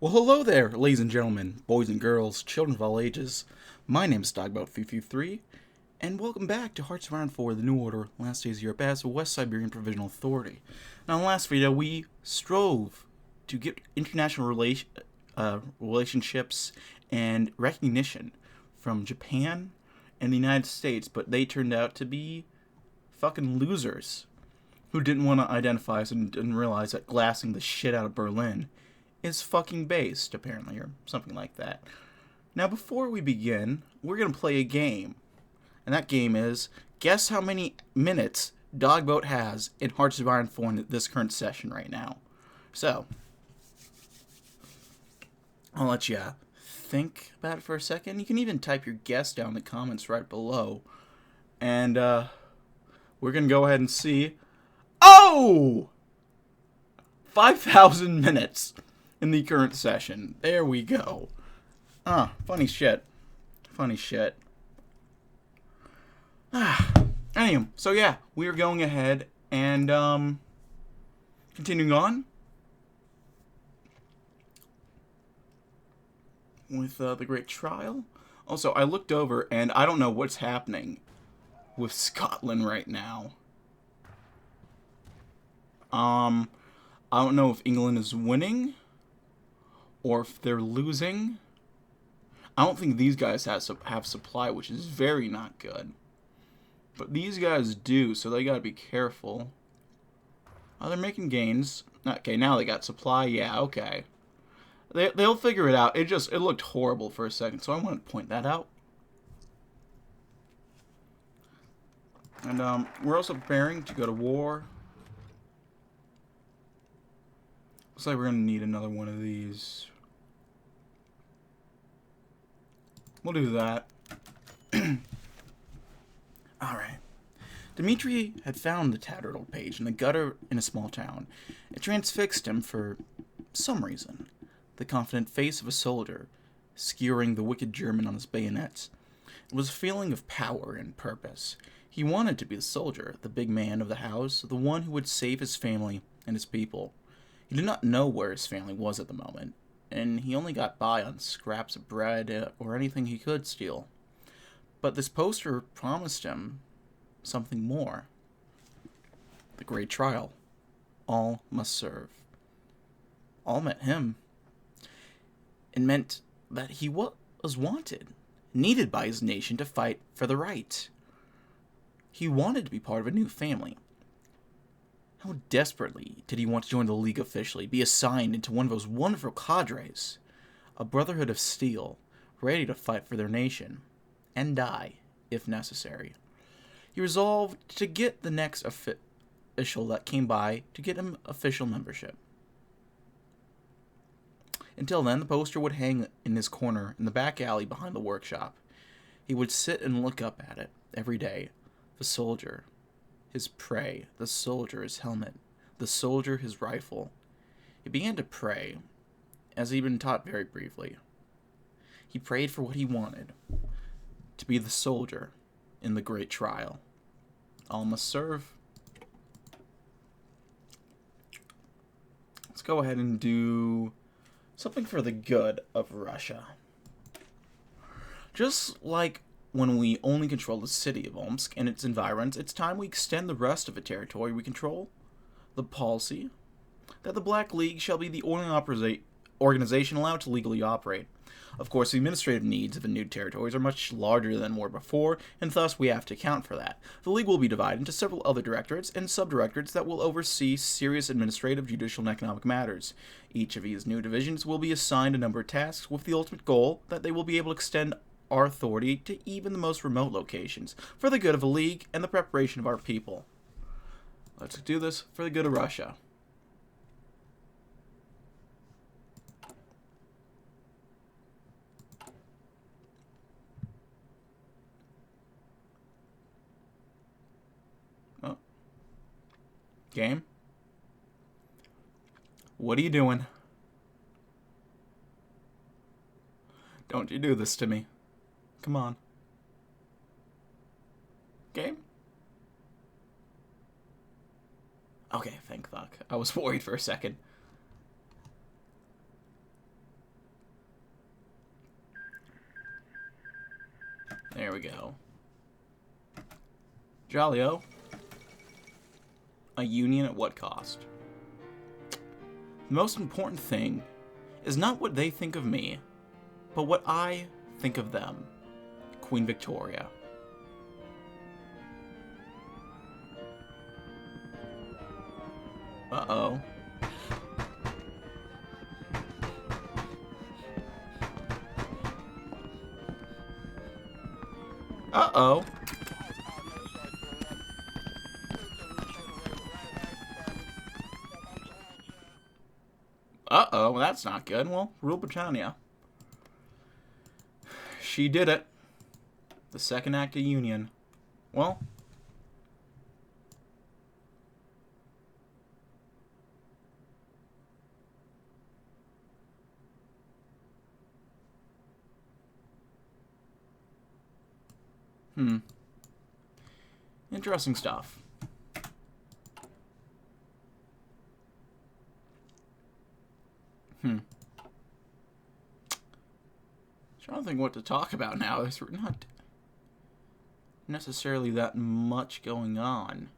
Well, hello there, ladies and gentlemen, boys and girls, children of all ages. My name is DB333, and welcome back to Hearts Round 4, the New Order, Last Days of Europe as West Siberian Provisional Authority. Now, in the last video, we strove to get international relationships and recognition from Japan and the United States, but they turned out to be fucking losers who didn't want to identify us and didn't realize that glassing the shit out of Berlin is fucking based, apparently, or something like that. Now, before we begin, we're going to play a game. And that game is, guess how many minutes Dogboat has in Hearts of Iron 4 in this current session right now. So, I'll let you think about it for a second. You can even type your guess down in the comments right below. And, we're going to go ahead and see. Oh! 5,000 minutes in the current session. There we go. Funny shit. Funny shit. Anyway, so yeah, we are going ahead and, continuing on with the Great Trial. Also, I looked over and I don't know what's happening with Scotland right now. I don't know if England is winning or if they're losing. I don't think these guys have supply, which is very not good. But these guys do, so they gotta be careful. Oh, they're making gains. Okay, now they got supply. Yeah, okay. They'll figure it out. It looked horrible for a second, so I want to point that out. And we're also preparing to go to war. Looks like we're gonna need another one of these. We'll do that. Alright. Dimitri had found the tattered old page in the gutter in a small town. It transfixed him for some reason. The confident face of a soldier, skewering the wicked German on his bayonet. It was a feeling of power and purpose. He wanted to be the soldier, the big man of the house, the one who would save his family and his people. He did not know where his family was at the moment, and he only got by on scraps of bread or anything he could steal. But this poster promised him something more. The Great Trial. All must serve. All meant him. It meant that he was wanted, needed by his nation to fight for the right. He wanted to be part of a new family. How desperately did he want to join the League officially, be assigned into one of those wonderful cadres, a brotherhood of steel, ready to fight for their nation, and die, if necessary. He resolved to get the next official that came by to get him official membership. Until then, the poster would hang in his corner in the back alley behind the workshop. He would sit and look up at it every day. The soldier, his prey, the soldier, his helmet, the soldier, his rifle. He began to pray, as he'd been taught very briefly. He prayed for what he wanted, to be the soldier in the Great Trial. All must serve. Let's go ahead and do something for the good of Russia. Just like when we only control the city of Omsk and its environs, it's time we extend the rest of the territory we control. The policy that the Black League shall be the only organization allowed to legally operate. Of course, the administrative needs of the new territories are much larger than were before, and thus we have to account for that. The League will be divided into several other directorates and subdirectorates that will oversee serious administrative, judicial, and economic matters. Each of these new divisions will be assigned a number of tasks with the ultimate goal that they will be able to extend our authority to even the most remote locations, for the good of the League and the preparation of our people. Let's do this for the good of Russia. Oh. Game? What are you doing? Don't you do this to me. Come on. Game? Okay, thank fuck. I was worried for a second. There we go. Jolly-o. A union at what cost? The most important thing is not what they think of me, but what I think of them. Queen Victoria. Uh-oh. Uh-oh. Uh-oh, well, that's not good. Well, Rule Britannia. She did it. The second act of union. Well. Interesting stuff. Trying to think what to talk about now. There's not necessarily that much going on.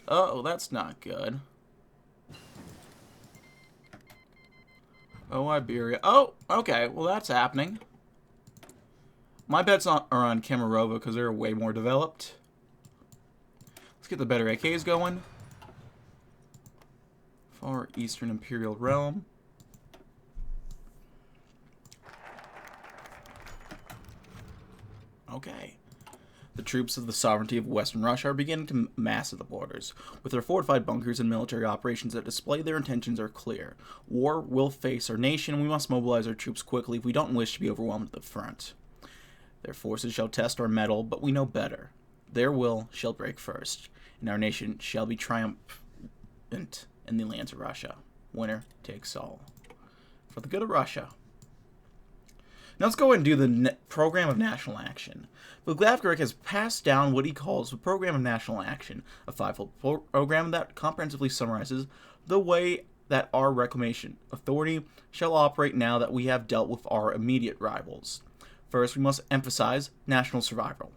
Oh, that's not good. Oh, Iberia. Oh, okay. Well, that's happening. My bets are on Kemerova because they're way more developed. Let's get the better AKs going. Far Eastern Imperial Realm. Okay. The troops of the sovereignty of Western Russia are beginning to mass at the borders. With their fortified bunkers and military operations that display their intentions are clear. War will face our nation, and we must mobilize our troops quickly if we don't wish to be overwhelmed at the front. Their forces shall test our mettle, but we know better. Their will shall break first, and our nation shall be triumphant in the lands of Russia. Winner takes all. For the good of Russia. Now let's go ahead and do the Program of National Action. Vladimir has passed down what he calls the Program of National Action, a fivefold program that comprehensively summarizes the way that our reclamation authority shall operate now that we have dealt with our immediate rivals. First, we must emphasize national survival,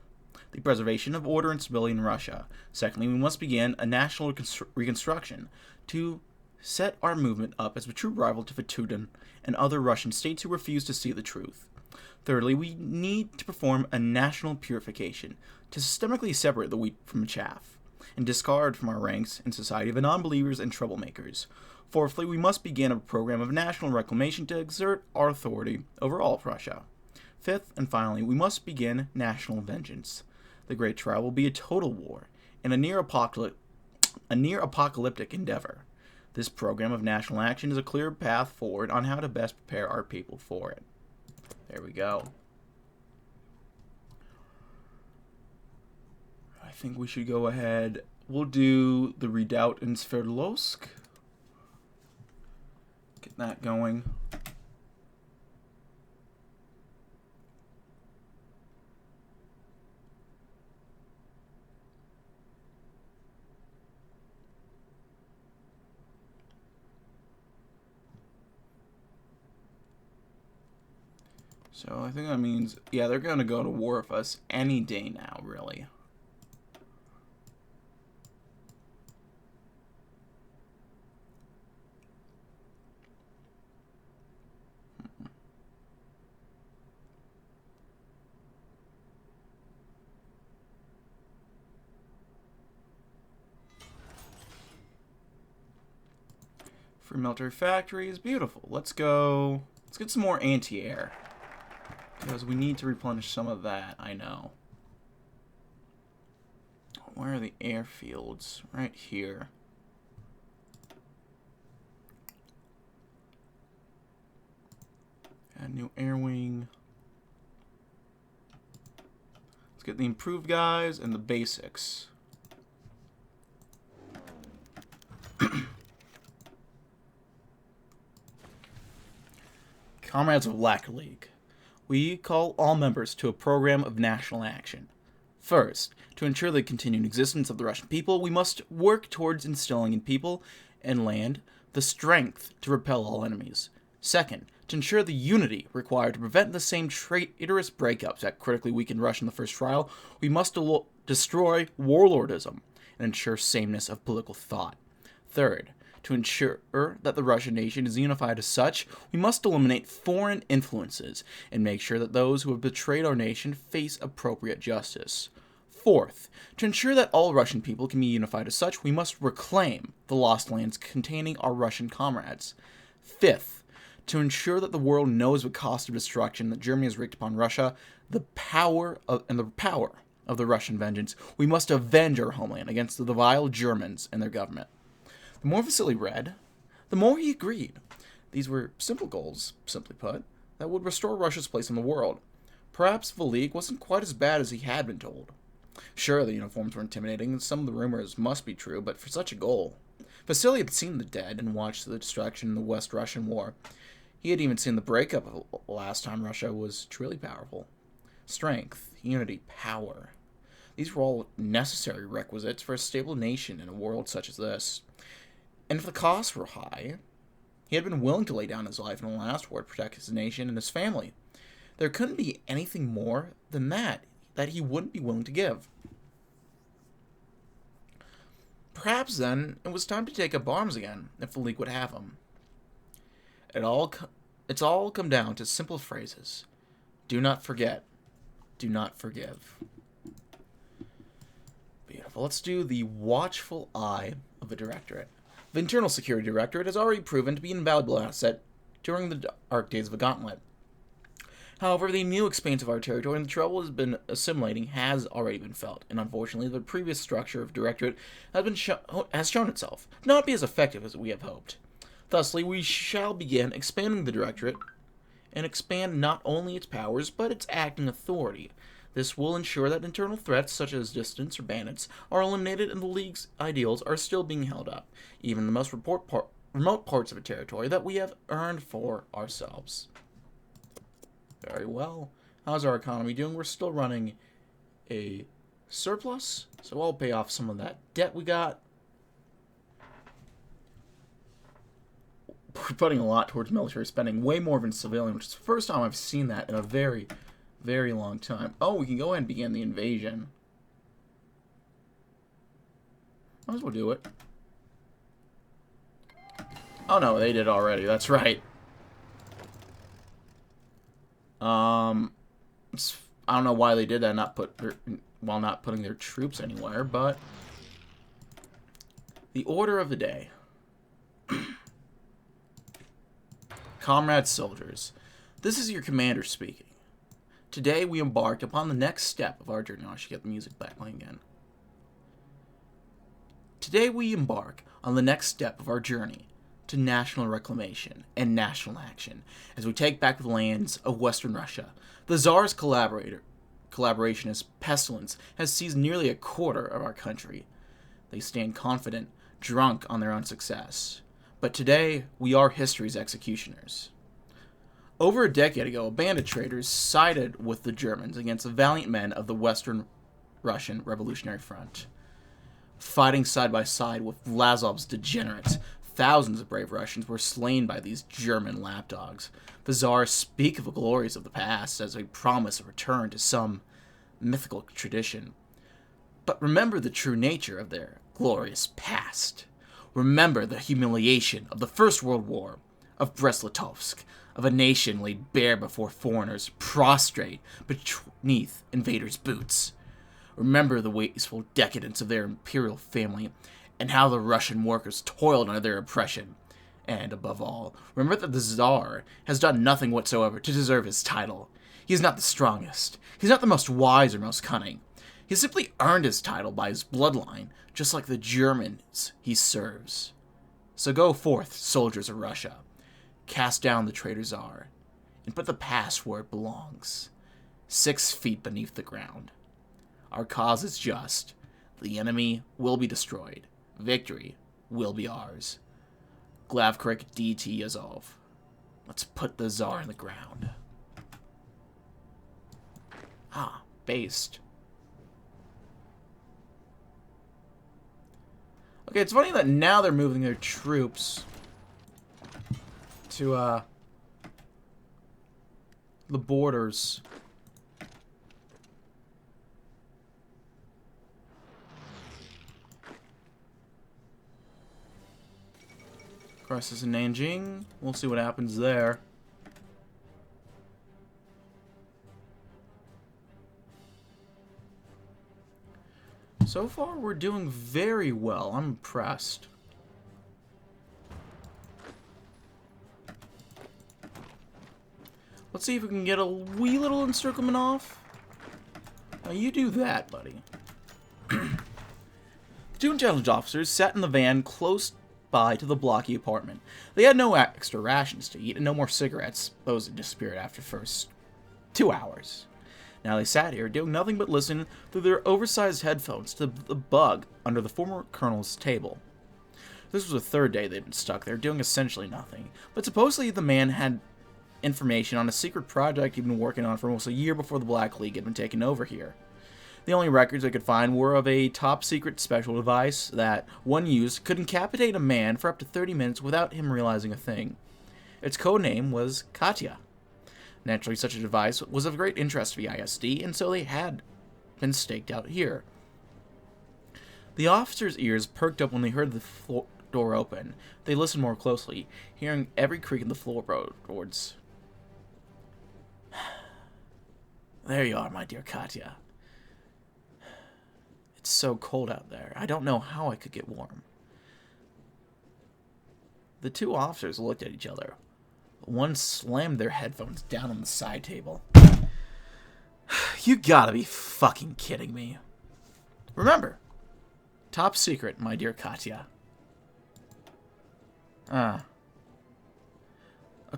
the preservation of order and stability in Russia. Secondly, we must begin a national reconstruction to set our movement up as a true rival to Vatutin and other Russian states who refuse to see the truth. Thirdly, we need to perform a national purification to systemically separate the wheat from the chaff and discard from our ranks in society the non-believers and troublemakers. Fourthly, we must begin a program of national reclamation to exert our authority over all of Russia. Fifth, and finally, we must begin national vengeance. The Great Trial will be a total war and a near-apocalyptic endeavor. This program of national action is a clear path forward on how to best prepare our people for it. There we go. I think we should go ahead. We'll do the redoubt in Sverdlovsk. Get that going. So I think that means, yeah, they're going to go to war with us any day now, really. Free military factories, beautiful. Let's go. Let's get some more anti-air. Because we need to replenish some of that, I know. Where are the airfields? Right here. Add new air wing. Let's get the improved guys and the basics. Comrades of Black League. We call all members to a program of national action. First, to ensure the continued existence of the Russian people, we must work towards instilling in people and land the strength to repel all enemies. Second, To ensure the unity required to prevent the same traitorous breakups that critically weakened Russia in the first trial, we must destroy warlordism and ensure sameness of political thought. Third, to ensure that the Russian nation is unified as such, we must eliminate foreign influences and make sure that those who have betrayed our nation face appropriate justice. Fourth, to ensure that all Russian people can be unified as such, we must reclaim the lost lands containing our Russian comrades. Fifth, to ensure that the world knows what cost of destruction that Germany has wreaked upon Russia, the power of the Russian vengeance, we must avenge our homeland against the vile Germans and their government. The more Vasily read, the more he agreed. These were simple goals, simply put, that would restore Russia's place in the world. Perhaps Valik wasn't quite as bad as he had been told. Sure, the uniforms were intimidating, and some of the rumors must be true, but for such a goal. Vasily had seen the dead and watched the destruction in the West Russian War. He had even seen the breakup of the last time Russia was truly powerful. Strength, unity, power. These were all necessary requisites for a stable nation in a world such as this. And if the costs were high, he had been willing to lay down his life in the last war to protect his nation and his family. There couldn't be anything more than that he wouldn't be willing to give. Perhaps then it was time to take up arms again, if the League would have him. It's all come down to simple phrases. Do not forget. Do not forgive. Beautiful. Let's do the watchful eye of the Directorate. The Internal Security Directorate has already proven to be an invaluable asset during the dark days of the Gauntlet. However, the new expanse of our territory and the trouble has been assimilating has already been felt, and unfortunately, the previous structure of Directorate has shown itself not be as effective as we have hoped. Thusly, we shall begin expanding the Directorate, and expand not only its powers, but its acting authority. This will ensure that internal threats, such as dissidents or bandits, are eliminated and the League's ideals are still being held up, even in the most remote parts of a territory that we have earned for ourselves. Very well. How's our economy doing? We're still running a surplus, so I'll pay off some of that debt we got. We're putting a lot towards military spending, way more than civilian, which is the first time I've seen that in a very, very long time. Oh, we can go ahead and begin the invasion. Might as well do it. Oh no, they did already. That's right. I don't know why they did that, while not putting their troops anywhere, but the order of the day. Comrade soldiers, this is your commander speaking. Today we embarked upon the next step of our journey. I should get the music back playing again. Today we embark on the next step of our journey to national reclamation and national action as we take back the lands of Western Russia. The Tsar's collaboration as pestilence has seized nearly a quarter of our country. They stand confident, drunk on their own success. But today, we are history's executioners. Over a decade ago, a band of traitors sided with the Germans against the valiant men of the Western Russian Revolutionary Front. Fighting side by side with Vlasov's degenerates, thousands of brave Russians were slain by these German lapdogs. The Tsars speak of the glories of the past as they promise a return to some mythical tradition. But remember the true nature of their glorious past. Remember the humiliation of the First World War, of Brest-Litovsk, of a nation laid bare before foreigners, prostrate beneath invaders' boots. Remember the wasteful decadence of their imperial family, and how the Russian workers toiled under their oppression. And, above all, remember that the Tsar has done nothing whatsoever to deserve his title. He is not the strongest. He is not the most wise or most cunning. He simply earned his title by his bloodline, just like the Germans he serves. So go forth, soldiers of Russia. Cast down the traitor Tsar, and put the past where it belongs, 6 feet beneath the ground. Our cause is just. The enemy will be destroyed. Victory will be ours. Glavkrik DT Azov. Let's put the Tsar in the ground. Ah, based. Okay, it's funny that now they're moving their troops to the borders. Crisis in Nanjing. We'll see what happens there. So far, we're doing very well. I'm impressed. Let's see if we can get a wee little encirclement off. Now, you do that, buddy. The two intelligence officers sat in the van close by to the blocky apartment. They had no extra rations to eat and no more cigarettes. Those had disappeared after the first 2 hours. Now they sat here, doing nothing but listen through their oversized headphones to the bug under the former colonel's table. This was the third day they'd been stuck there, doing essentially nothing. But supposedly the man had information on a secret project he'd been working on for almost a year before the Black League had been taken over here. The only records they could find were of a top-secret special device that, when used, could incapacitate a man for up to 30 minutes without him realizing a thing. Its code name was Katya. Naturally, such a device was of great interest to the ISD, and so they had been staked out here. The officers' ears perked up when they heard the door open. They listened more closely, hearing every creak in the floorboards. There you are, my dear Katya. It's so cold out there. I don't know how I could get warm. The two officers looked at each other. One slammed their headphones down on the side table. You gotta be fucking kidding me. Remember, top secret, my dear Katya. A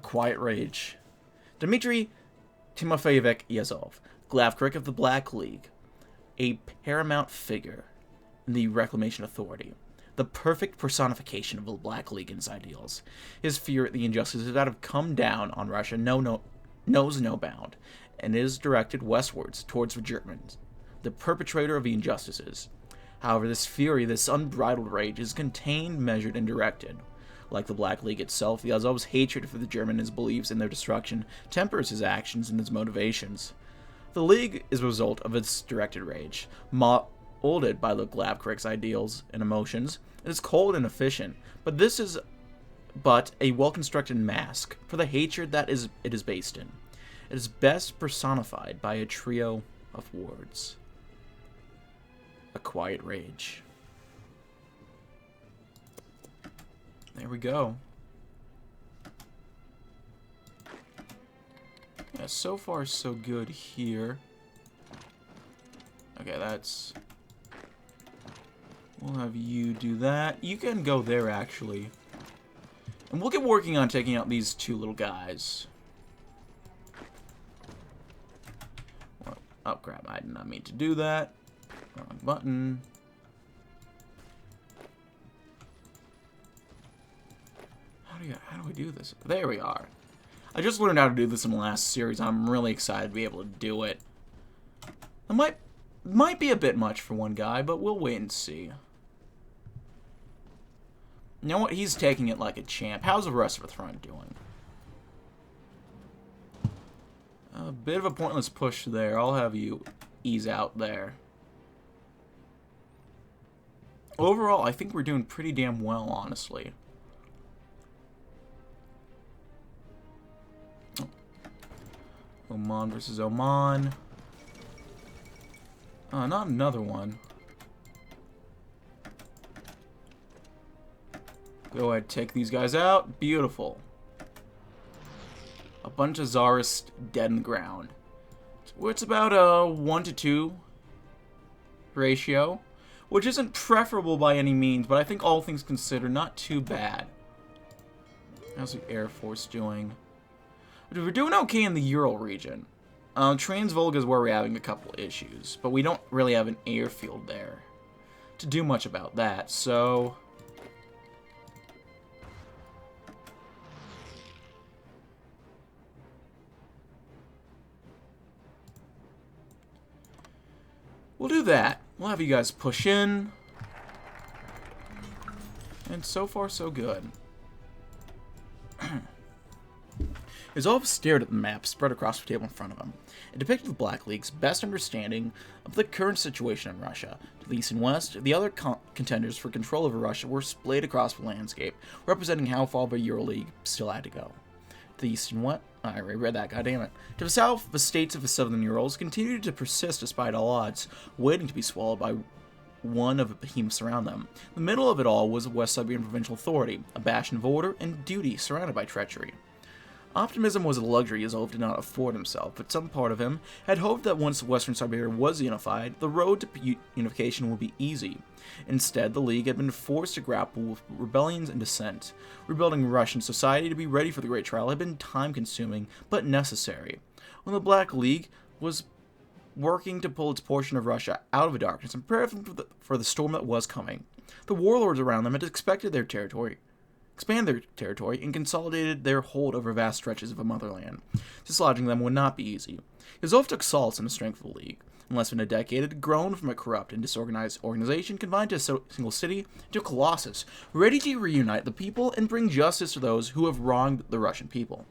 quiet rage. Dmitry Timofeyevich Yazov, Glavkrik of the Black League, a paramount figure in the Reclamation Authority, the perfect personification of the Black League and its ideals. His fear at the injustices that have come down on Russia knows no bound, and is directed westwards towards the Germans, the perpetrator of the injustices. However, this fury, this unbridled rage, is contained, measured, and directed. Like the Black League itself, the Azov's hatred for the Germans and his beliefs in their destruction tempers his actions and his motivations. The League is a result of its directed rage, molded by the Glavkrik's ideals and emotions. It is cold and efficient, but this is but a well-constructed mask for the hatred that it is based in. It is best personified by a trio of words. A quiet rage. There we go. Yeah, so far so good here. Okay, that's... We'll have you do that. You can go there, actually. And we'll get working on taking out these two little guys. Oh, crap. I did not mean to do that. Wrong button. How do we do this? There we are. I just learned how to do this in the last series. I'm really excited to be able to do it. It might be a bit much for one guy, but we'll wait and see. You know what? He's taking it like a champ. How's the rest of the front doing? A bit of a pointless push there. I'll have you ease out there. Overall, I think we're doing pretty damn well, honestly. Oman versus Oman. Not another one. Go ahead, take these guys out. Beautiful. A bunch of Tsarists dead in the ground. It's about a 1-to-2 ratio, which isn't preferable by any means, but I think all things considered, not too bad. How's the Air Force doing? We're doing okay in the Ural region. Transvolga is where we're having a couple issues, but we don't really have an airfield there to do much about that, so... We'll do that. We'll have you guys push in. And so far, so good. Izov stared at the map spread across the table in front of him. It depicted the Black League's best understanding of the current situation in Russia. To the east and west, the other contenders for control over Russia were splayed across the landscape, representing how far the EuroLeague still had to go. To the east and west, I already read that, goddammit. To the south, the states of the southern Urals continued to persist despite all odds, waiting to be swallowed by one of the behemoths around them. The middle of it all was the West Siberian Provincial Authority, a bastion of order and duty surrounded by treachery. Optimism was a luxury Izov did not afford himself, but some part of him had hoped that once Western Siberia was unified, the road to unification would be easy. Instead, the League had been forced to grapple with rebellions and dissent. Rebuilding Russian society to be ready for the Great Trial had been time-consuming, but necessary. When the Black League was working to pull its portion of Russia out of the darkness and prepare for the storm that was coming, the warlords around them had expanded their territory, and consolidated their hold over vast stretches of a motherland. Dislodging them would not be easy. Izov took solace in the strength of the League. In less than a decade, it had grown from a corrupt and disorganized organization confined to a single city to a colossus, ready to reunite the people and bring justice to those who have wronged the Russian people.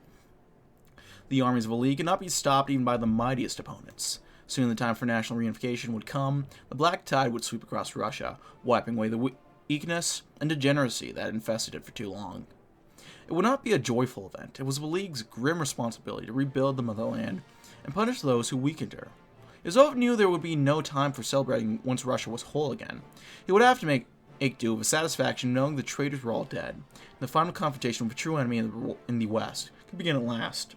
The armies of the League could not be stopped even by the mightiest opponents. Soon the time for national reunification would come. The black tide would sweep across Russia, wiping away the weakness and degeneracy that had infested it for too long. It would not be a joyful event. It was the League's grim responsibility to rebuild the motherland and punish those who weakened her. Izov knew there would be no time for celebrating once Russia was whole again. He would have to make do with satisfaction knowing the traitors were all dead, and the final confrontation with a true enemy in the West could begin at last.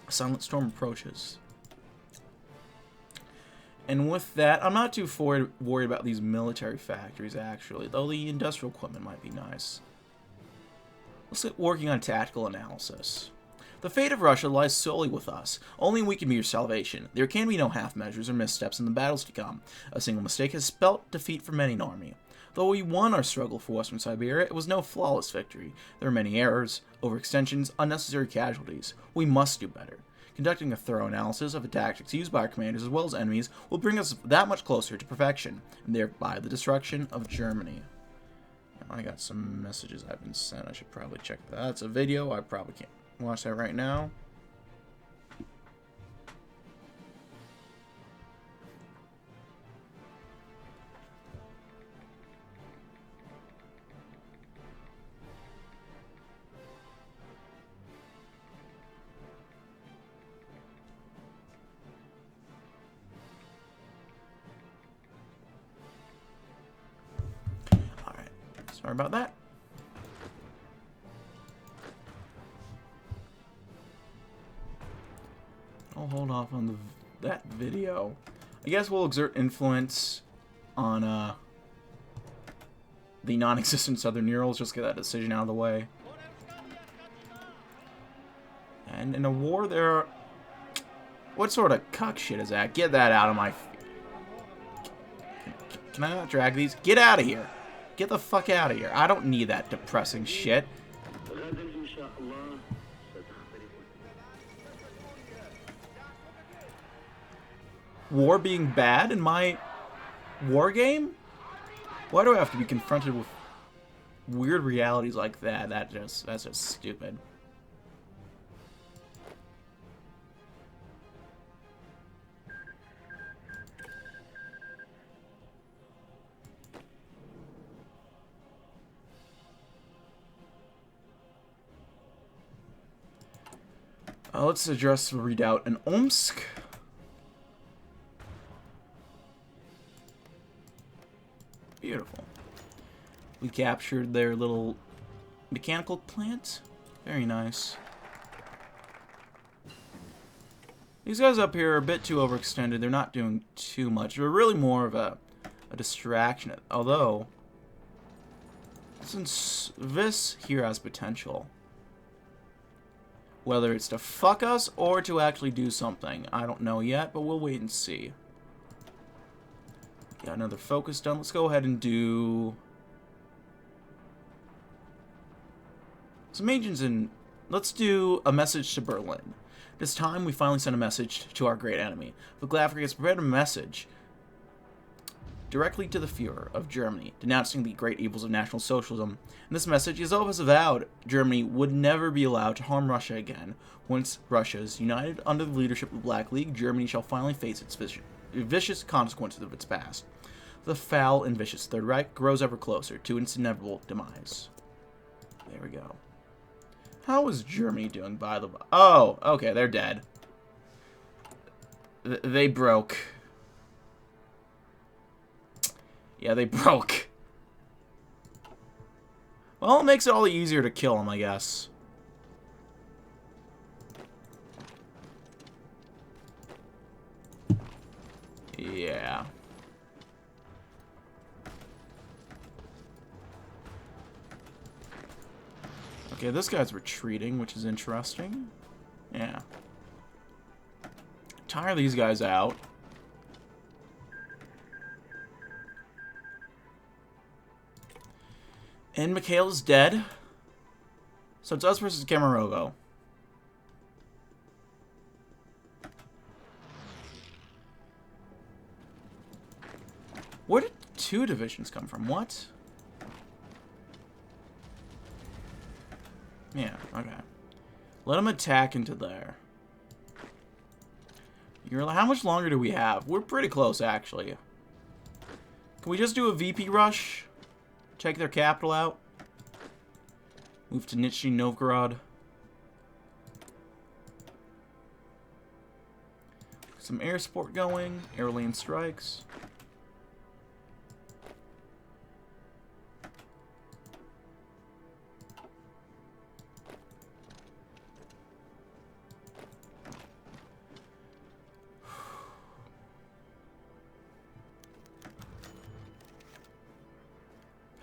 A silent storm approaches. And with that, I'm not too worried about these military factories, actually, though the industrial equipment might be nice. Let's get working on tactical analysis. The fate of Russia lies solely with us. Only we can be your salvation. There can be no half measures or missteps in the battles to come. A single mistake has spelt defeat for many an army. Though we won our struggle for Western Siberia, it was no flawless victory. There were many errors, overextensions, unnecessary casualties. We must do better. Conducting a thorough analysis of the tactics used by our commanders as well as enemies will bring us that much closer to perfection, and thereby the destruction of Germany. Now, I got some messages I've been sent. I should probably check that. That's a video. I probably can't watch that right now. Sorry about that. I'll hold off on that video. I guess we'll exert influence on the non-existent Southern Urals, just get that decision out of the way. And in a war, there are... What sort of cuck shit is that? Get that out of my... Can I not drag these? Get out of here! Get the fuck out of here. I don't need that depressing shit. War being bad in my war game? Why do I have to be confronted with weird realities like that? That's just stupid. Let's address the redoubt in Omsk. Beautiful. We captured their little mechanical plant. Very nice. These guys up here are a bit too overextended. They're not doing too much. They're really more of a distraction. Although, since this here has potential, whether it's to fuck us or to actually do something, I don't know yet, but we'll wait and see. Got another focus done. Let's go ahead and do some agents in. Let's do a message to Berlin. This time, we finally send a message to our great enemy. The Glafric has prepared a message directly to the Führer of Germany, denouncing the great evils of National Socialism. In this message, he has vowed Germany would never be allowed to harm Russia again. Once Russia is united under the leadership of the Black League, Germany shall finally face its vicious consequences of its past. The foul and vicious Third Reich grows ever closer to its inevitable demise. There we go. How is Germany doing, by the way? Oh, okay, they're dead. They broke. Yeah, they broke. Well, it makes it all the easier to kill them, I guess. Yeah. Okay, this guy's retreating, which is interesting. Yeah. Tire these guys out. And Mikhail is dead. So it's us versus Kemerovo. Where did 2 divisions come from? What? Yeah, okay. Let them attack into there. How much longer do we have? We're pretty close, actually. Can we just do a VP rush? Take their capital out? Move to Nizhny Novgorod? Some air support going. Air lane strikes.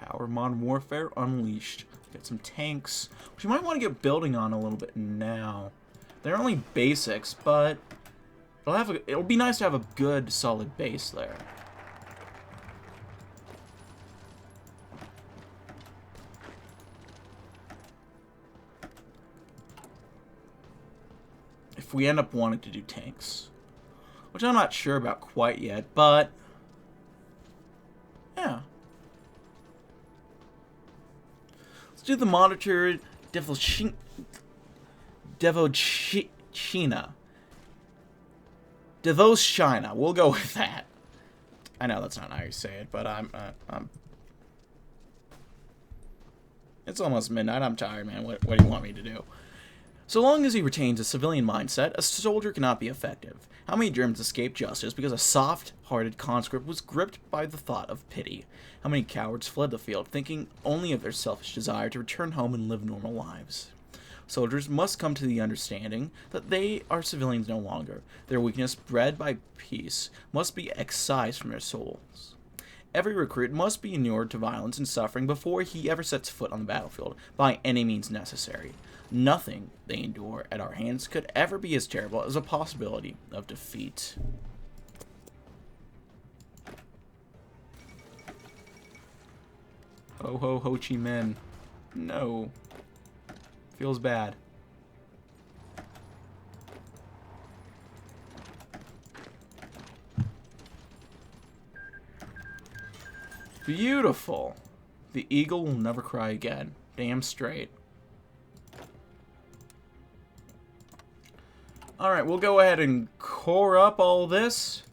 Power Modern Warfare Unleashed. Get some tanks, which you might want to get building on a little bit now. They're only basics, but it'll be nice to have a good, solid base there. If we end up wanting to do tanks, which I'm not sure about quite yet, but yeah. Let's do the monitor Devochina. Devochina. We'll go with that. I know that's not how you say it, but I'm it's almost midnight. I'm tired, man. What do you want me to do? So long as he retains a civilian mindset, a soldier cannot be effective. How many Germans escaped justice because a soft-hearted conscript was gripped by the thought of pity? How many cowards fled the field, thinking only of their selfish desire to return home and live normal lives? Soldiers must come to the understanding that they are civilians no longer. Their weakness, bred by peace, must be excised from their souls. Every recruit must be inured to violence and suffering before he ever sets foot on the battlefield, by any means necessary. Nothing they endure at our hands could ever be as terrible as a possibility of defeat. Ho ho Ho Chi Minh. No. Feels bad. Beautiful. The eagle will never cry again. Damn straight. Alright, we'll go ahead and core up all this.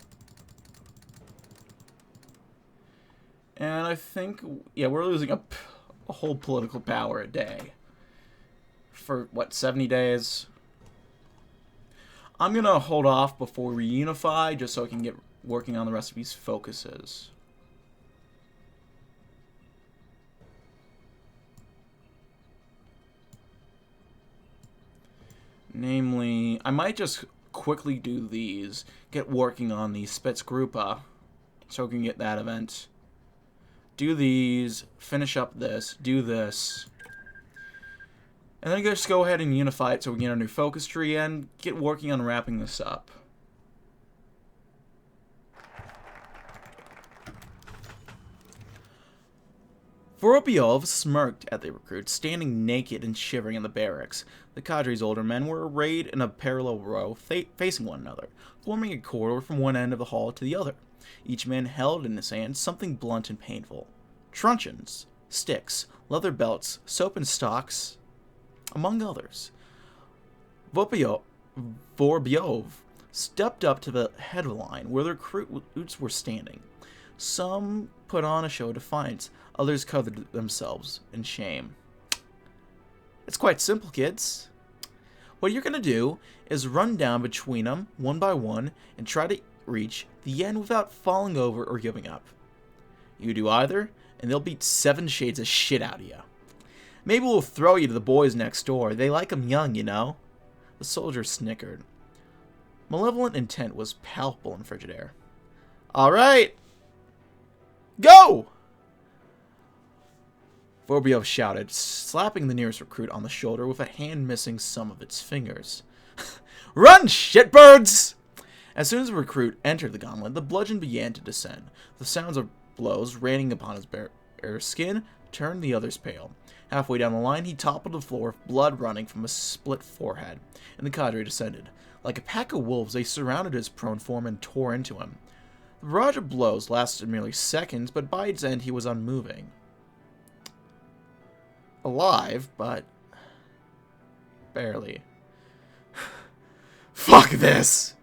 And I think, yeah, we're losing a whole political power a day. For, what, 70 days? I'm going to hold off before we unify, just so I can get working on the rest of these focuses. Namely, I might just quickly do these, get working on the Spitzgruppe, so we can get that event. Do these, finish up this, do this. And then just go ahead and unify it so we get a new focus tree and get working on wrapping this up. Vorobyov smirked at the recruits, standing naked and shivering in the barracks. The cadre's older men were arrayed in a parallel row, facing one another, forming a corridor from one end of the hall to the other. Each man held in his hand something blunt and painful. Truncheons, sticks, leather belts, soap and stocks, among others. Vorbyov stepped up to the head of the line where the recruits were standing. Some put on a show of defiance, others covered themselves in shame. It's quite simple, kids. What you're going to do is run down between them one by one and try to reach the end without falling over or giving up. You do either, and they'll beat 7 shades of shit out of you. Maybe we'll throw you to the boys next door. They like 'em young, you know. The soldier snickered. Malevolent intent was palpable in Frigidaire. All right. Go! Vorbyov shouted, slapping the nearest recruit on the shoulder with a hand missing some of its fingers. Run, shitbirds! As soon as the recruit entered the gauntlet, the bludgeon began to descend. The sounds of blows raining upon his bare skin turned the others pale. Halfway down the line, he toppled to the floor, blood running from a split forehead, and the cadre descended. Like a pack of wolves, they surrounded his prone form and tore into him. The barrage of blows lasted merely seconds, but by its end he was unmoving. Alive, but barely. Fuck this!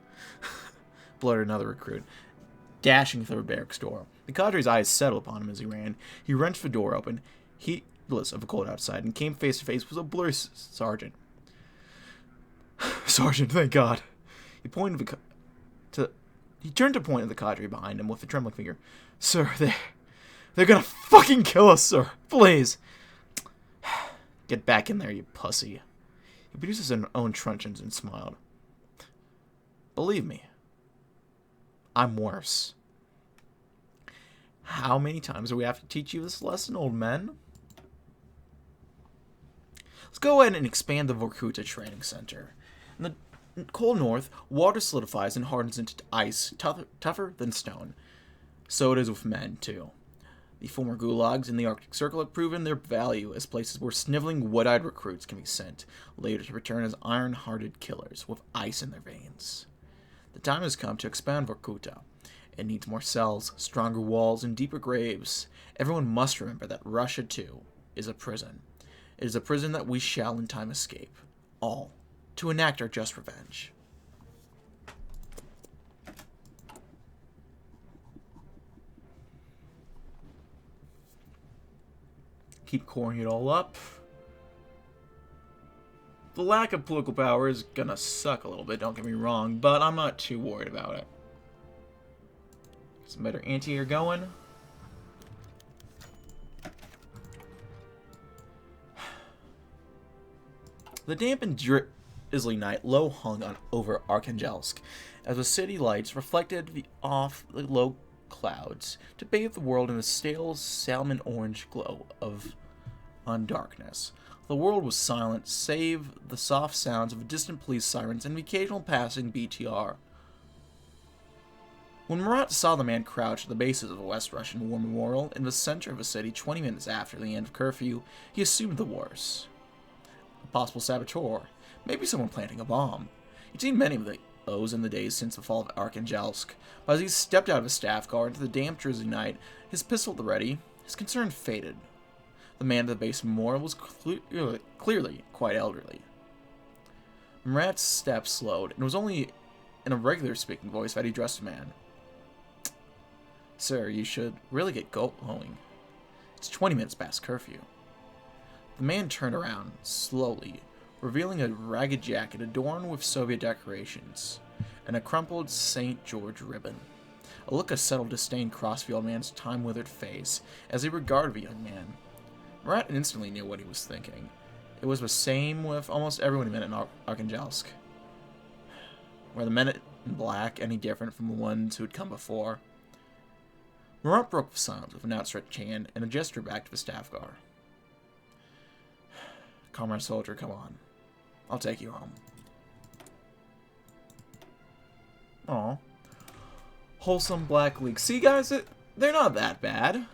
Blurted another recruit, dashing through a barracks door. The cadre's eyes settled upon him as he ran. He wrenched the door open, heedless of the cold outside, and came face to face with a blurry sergeant. Sergeant, thank God. He turned to point at the cadre behind him with a trembling finger. Sir, they're gonna fucking kill us, sir. Please. Get back in there, you pussy. He produced his own truncheons and smiled. Believe me, I'm worse. How many times do we have to teach you this lesson, old men? Let's go ahead and expand the Vorkuta Training Center. In the cold north, water solidifies and hardens into ice, tougher than stone. So it is with men, too. The former gulags in the Arctic Circle have proven their value as places where sniveling, wood-eyed recruits can be sent, later to return as iron-hearted killers with ice in their veins. The time has come to expand Vorkuta. It needs more cells, stronger walls, and deeper graves. Everyone must remember that Russia, too, is a prison. It is a prison that we shall in time escape. All to enact our just revenge. Keep coring it all up. The lack of political power is gonna suck a little bit, don't get me wrong, but I'm not too worried about it. Some better anti-air going. The damp and drizzly night low hung over Arkhangelsk as the city lights reflected off the low clouds to bathe the world in a stale salmon orange glow of darkness. The world was silent, save the soft sounds of distant police sirens and the occasional passing BTR. When Murat saw the man crouched at the bases of a West Russian War Memorial in the center of a city 20 minutes after the end of curfew, he assumed the worst. A possible saboteur, maybe someone planting a bomb. He'd seen many of those in the days since the fall of Arkhangelsk, but as he stepped out of his staff car into the damp, drizzly night, his pistol at the ready, his concern faded. The man at the base memorial was clearly quite elderly. Murat's steps slowed, and it was only in a regular speaking voice that he addressed the man. Sir, you should really get going. It's 20 minutes past curfew. The man turned around, slowly, revealing a ragged jacket adorned with Soviet decorations, and a crumpled St. George ribbon. A look of settled disdain crossed the old man's time-withered face as he regarded the young man. Murat instantly knew what he was thinking. It was the same with almost everyone he met in Arkhangelsk. Were the men in black any different from the ones who had come before? Murat broke the silence with an outstretched hand and a gesture back to the staff car. Comrade soldier, come on. I'll take you home. Aw. Wholesome black leak. See, guys, they're not that bad.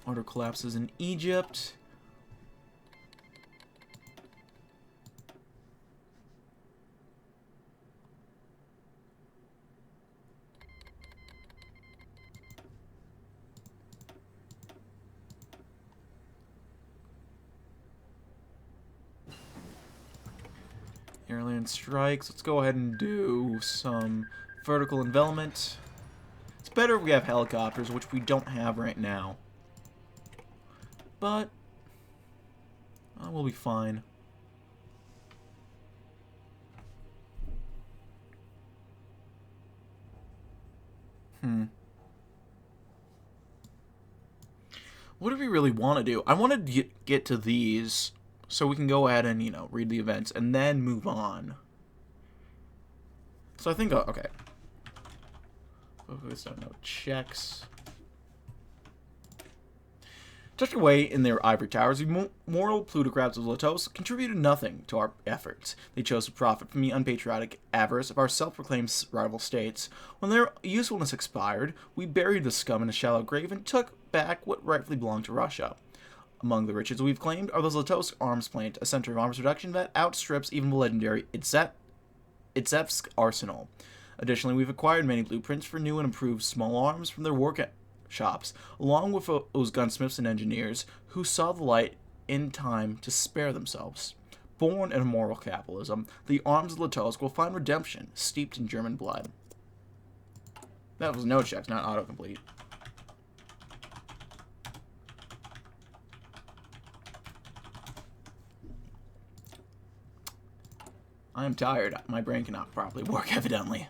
Order collapses in Egypt. Airland strikes. Let's go ahead and do some vertical envelopment. It's better if we have helicopters, which we don't have right now. But we'll be fine. What do we really want to do? I want to get to these so we can go ahead and, you know, read the events and then move on. So I think, okay. Focus on no checks. Tucked away in their ivory towers, the moral plutocrats of Latos contributed nothing to our efforts. They chose to profit from the unpatriotic avarice of our self-proclaimed rival states. When their usefulness expired, we buried the scum in a shallow grave and took back what rightfully belonged to Russia. Among the riches we've claimed are the Zlatovsk arms plant, a center of arms production that outstrips even the legendary Itsevsk arsenal. Additionally, we've acquired many blueprints for new and improved small arms from their workshops, along with those gunsmiths and engineers who saw the light in time to spare themselves. Born in immoral capitalism, the arms of Latos will find redemption, steeped in German blood. That was no checks, not autocomplete. I am tired. My brain cannot properly work, evidently.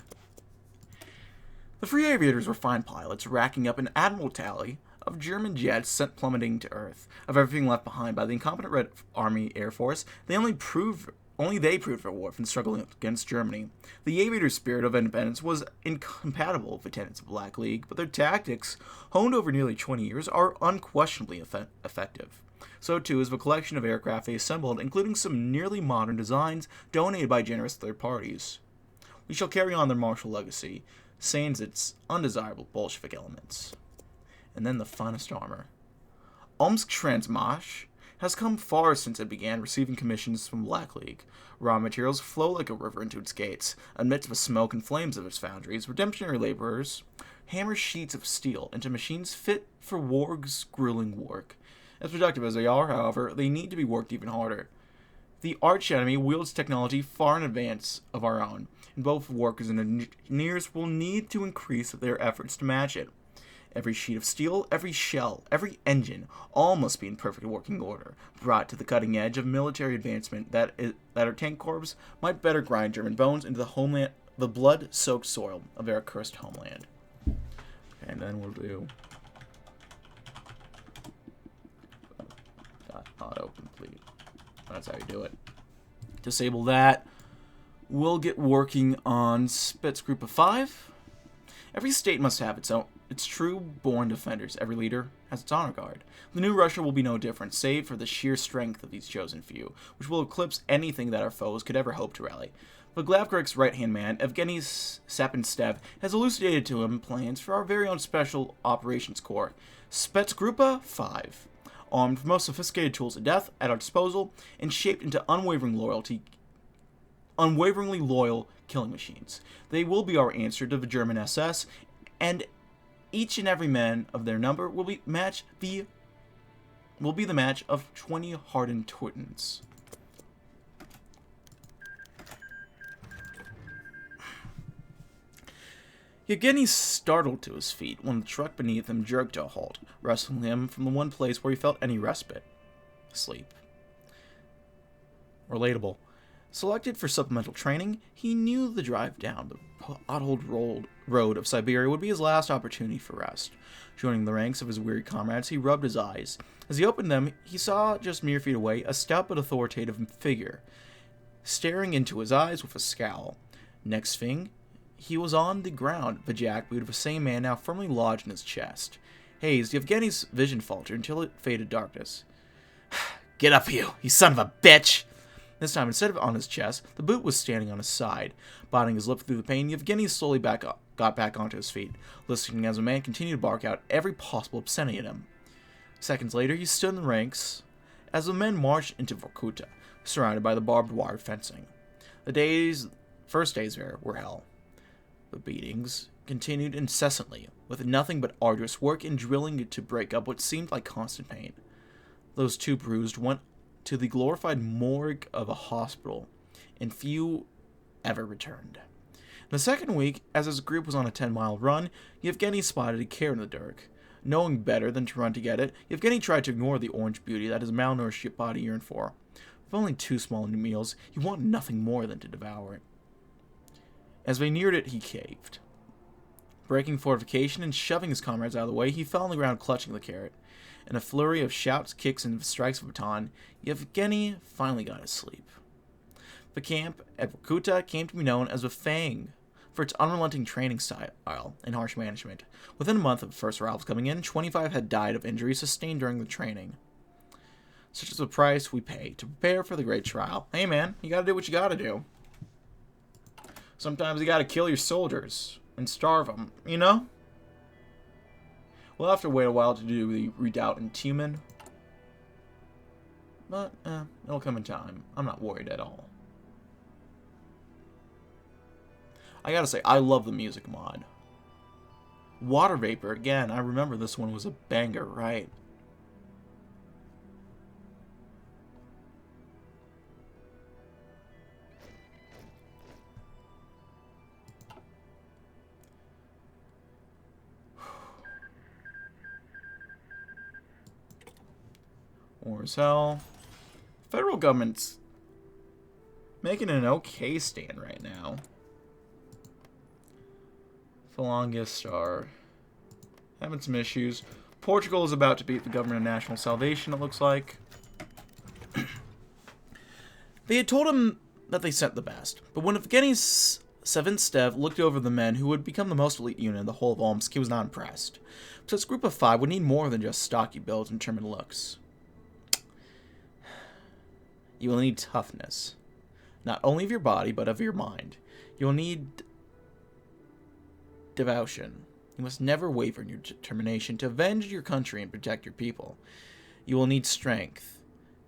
The free aviators were fine pilots, racking up an admirable tally of German jets sent plummeting to Earth. Of everything left behind by the incompetent Red Army Air Force, only they proved for war from struggling against Germany. The aviator spirit of independence was incompatible with the tenets of Black League, but their tactics, honed over nearly 20 years, are unquestionably effective. So too is the collection of aircraft they assembled, including some nearly modern designs donated by generous third parties. We shall carry on their martial legacy, sans its undesirable Bolshevik elements. And then the finest armor. Omsk Transmash has come far since it began receiving commissions from Black League. Raw materials flow like a river into its gates. Amidst the smoke and flames of its foundries, redemptionary laborers hammer sheets of steel into machines fit for war's grueling work. As productive as they are, however, they need to be worked even harder. The arch-enemy wields technology far in advance of our own, and both workers and engineers will need to increase their efforts to match it. Every sheet of steel, every shell, every engine, all must be in perfect working order, brought to the cutting edge of military advancement that our tank corps might better grind German bones into the blood-soaked soil of their accursed homeland. And then we'll do autocomplete. That's how you do it. Disable that. We'll get working on Spitz Group of 5. Every state must have its true-born defenders. Every leader has its honor guard. The new Russia will be no different, save for the sheer strength of these chosen few, which will eclipse anything that our foes could ever hope to rally. But Glavkrik's right-hand man, Evgeny Sapinstev, has elucidated to him plans for our very own Special Operations Corps, Spetsgruppe 5. Armed with most sophisticated tools of death at our disposal, and shaped into unwaveringly loyal killing machines. They will be our answer to the German SS, and each and every man of their number will be the match of 20 hardened Teutons. Yevgeny startled to his feet when the truck beneath him jerked to a halt, wrestling him from the one place where he felt any respite. Sleep. Relatable. Selected for supplemental training, he knew the drive down the potholed road of Siberia would be his last opportunity for rest. Joining the ranks of his weary comrades, he rubbed his eyes. As he opened them, he saw, just mere feet away, a stout but authoritative figure, staring into his eyes with a scowl. Next thing, he was on the ground, the jackboot of the same man now firmly lodged in his chest. Hazed, Yevgeny's vision faltered until it faded darkness. Get up, you son of a bitch! This time, instead of on his chest, the boot was standing on his side. Biting his lip through the pain, Yevgeny slowly got back onto his feet, listening as the man continued to bark out every possible obscenity at him. Seconds later, he stood in the ranks as the men marched into Vorkuta, surrounded by the barbed wire fencing. The first days there were hell. The beatings continued incessantly, with nothing but arduous work and drilling to break up what seemed like constant pain. Those two bruised went to the glorified morgue of a hospital, and few ever returned. In the second week, as his group was on a 10-mile run, Yevgeny spotted a carrot in the dirt. Knowing better than to run to get it, Yevgeny tried to ignore the orange beauty that his malnourished body yearned for. With only 2 small meals, he wanted nothing more than to devour it. As they neared it, he caved. Breaking fortification and shoving his comrades out of the way, he fell on the ground clutching the carrot. In a flurry of shouts, kicks, and strikes of baton, Yevgeny finally got his sleep. The camp at Vorkuta came to be known as the Fang for its unrelenting training style and harsh management. Within a month of the first arrivals coming in, 25 had died of injuries sustained during the training. Such is the price we pay to prepare for the great trial. Hey man, you gotta do what you gotta do. Sometimes you gotta kill your soldiers and starve them, you know? We'll have to wait a while to do the redoubt in Tumen. But, it'll come in time. I'm not worried at all. I gotta say, I love the music mod. Water Vapor, again, I remember this one was a banger, right? War as hell. Federal government's making an okay stand right now. Phalangists are having some issues. Portugal is about to beat the government of national salvation, it looks like. They had told him that they sent the best, but when Evgeny's 7th Stev looked over the men who would become the most elite unit in the whole of Omsk, he was not impressed. So this group of 5 would need more than just stocky builds and determined looks. You will need toughness, not only of your body, but of your mind. You will need devotion. You must never waver in your determination to avenge your country and protect your people. You will need strength,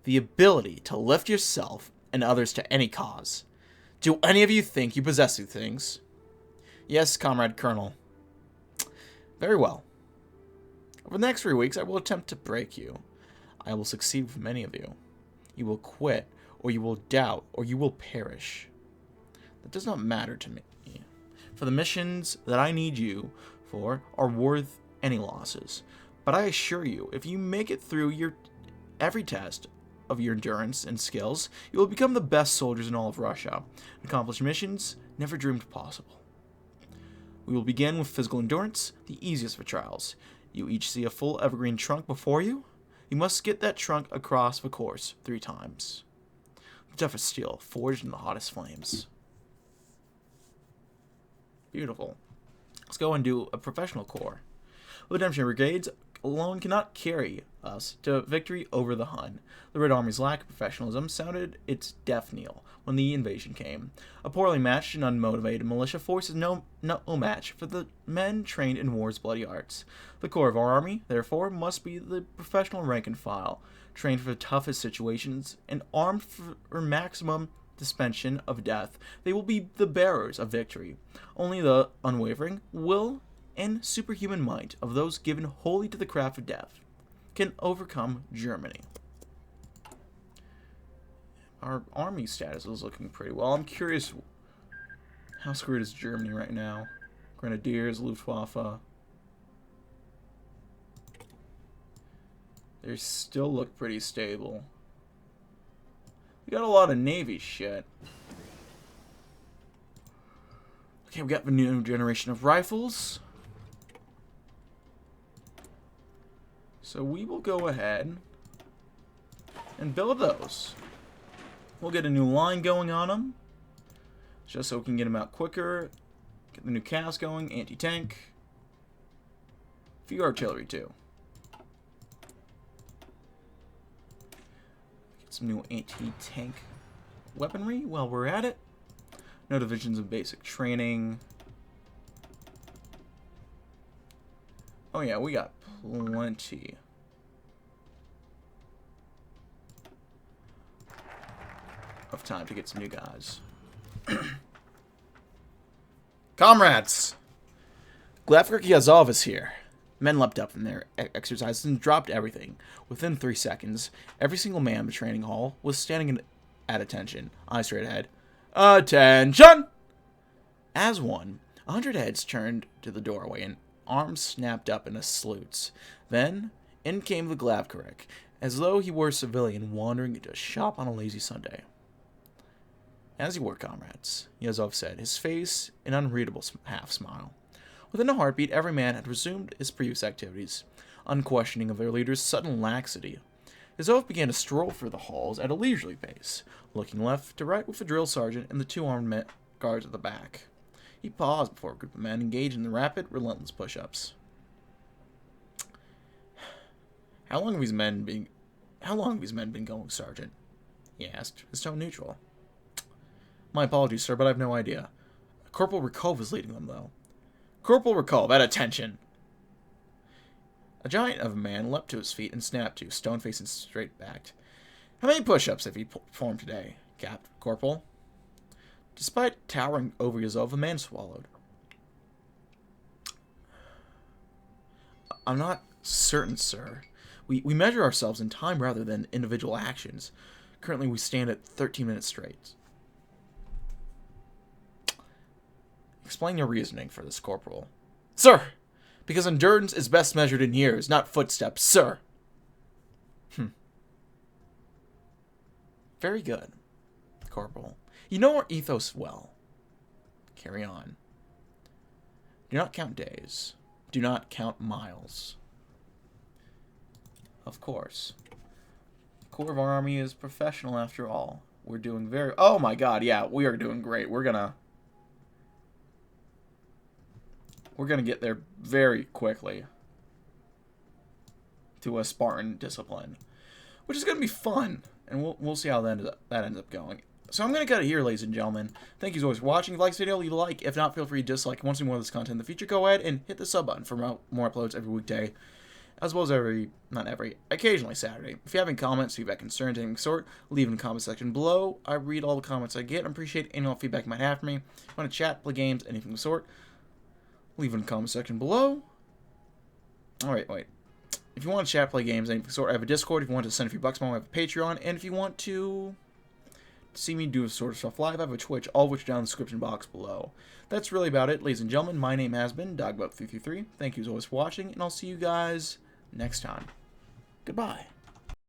the ability to lift yourself and others to any cause. Do any of you think you possess these things? Yes, Comrade Colonel. Very well. Over the next 3 weeks, I will attempt to break you. I will succeed with many of you. You will quit, or you will doubt, or you will perish. That does not matter to me. For the missions that I need you for are worth any losses. But I assure you, if you make it through every test of your endurance and skills, you will become the best soldiers in all of Russia. Accomplish missions never dreamed possible. We will begin with physical endurance, the easiest of trials. You each see a full evergreen trunk before you. You must get that trunk across the course 3 times. The toughest steel, forged in the hottest flames. Beautiful. Let's go and do a professional corps. Redemption brigades alone cannot carry us to victory over the Hun. The Red Army's lack of professionalism sounded its death knell when the invasion came. A poorly matched and unmotivated militia force is no match for the men trained in war's bloody arts. The core of our army, therefore, must be the professional rank and file, trained for the toughest situations and armed for maximum suspension of death. They will be the bearers of victory. Only the unwavering will and superhuman might of those given wholly to the craft of death can overcome Germany. Our army status is looking pretty well. I'm curious, how screwed is Germany right now? Grenadiers, Luftwaffe. They still look pretty stable. We got a lot of Navy shit. Okay, we got the new generation of rifles. So we will go ahead and build those. We'll get a new line going on them, just so we can get them out quicker. Get the new cast going, anti-tank. Few artillery too. Some new anti-tank weaponry while we're at it. No divisions of basic training. Oh yeah, we got plenty. Of time to get some new guys. Comrades! Glavrik Yazov is here. Men leapt up from their exercises and dropped everything. Within 3 seconds, every single man in the training hall was standing at attention, eyes straight ahead. Attention! As one, 100 heads turned to the doorway and arms snapped up in a salutes. Then, in came the Glavkarek, as though he were a civilian wandering into a shop on a lazy Sunday. As you were, comrades, Yazov said, his face an unreadable half-smile. Within a heartbeat, every man had resumed his previous activities, unquestioning of their leader's sudden laxity. Yazov began to stroll through the halls at a leisurely pace, looking left to right with the drill sergeant and the two armed guards at the back. He paused before a group of men engaged in the rapid, relentless push-ups. How long have these men been going, Sergeant? He asked, his tone neutral. My apologies, sir, but I have no idea. Corporal Rakov is leading them, though. Corporal Rakov, at attention! A giant of a man leapt to his feet and snapped to, stone-faced and straight-backed. How many push-ups have you performed today, Corporal? Despite towering over Yazov, the man swallowed. I'm not certain, sir. We measure ourselves in time rather than individual actions. Currently, we stand at 13 minutes straight. Explain your reasoning for this, Corporal. Sir! Because endurance is best measured in years, not footsteps, sir! Very good, Corporal. You know our ethos well. Carry on. Do not count days. Do not count miles. Of course. The core of our army is professional after all. We're doing very... Oh my god, yeah, we are doing great. We're gonna get there very quickly to a Spartan discipline, which is gonna be fun, and we'll see how that ends up going. So I'm going to cut it here, ladies and gentlemen. Thank you as always for watching. If you like this video, leave a like. If not, feel free to dislike. If you want to see more of this content in the future, go ahead and hit the sub button for more uploads every weekday, as well as occasionally Saturday. If you have any comments, feedback, concerns, anything of the sort, leave in the comment section below. I read all the comments I get. I appreciate any all feedback you might have for me. If you want to chat, play games, anything of the sort, leave in the comment section below. Alright, wait. If you want to chat, play games, anything of the sort, I have a Discord. If you want to send a few bucks, I have a Patreon. And if you want to see me do sort of stuff live, I have a Twitch, all of which down in the description box below. That's really about it, ladies and gentlemen. My name has been DB333. Thank you as always for watching, and I'll see you guys next time. Goodbye.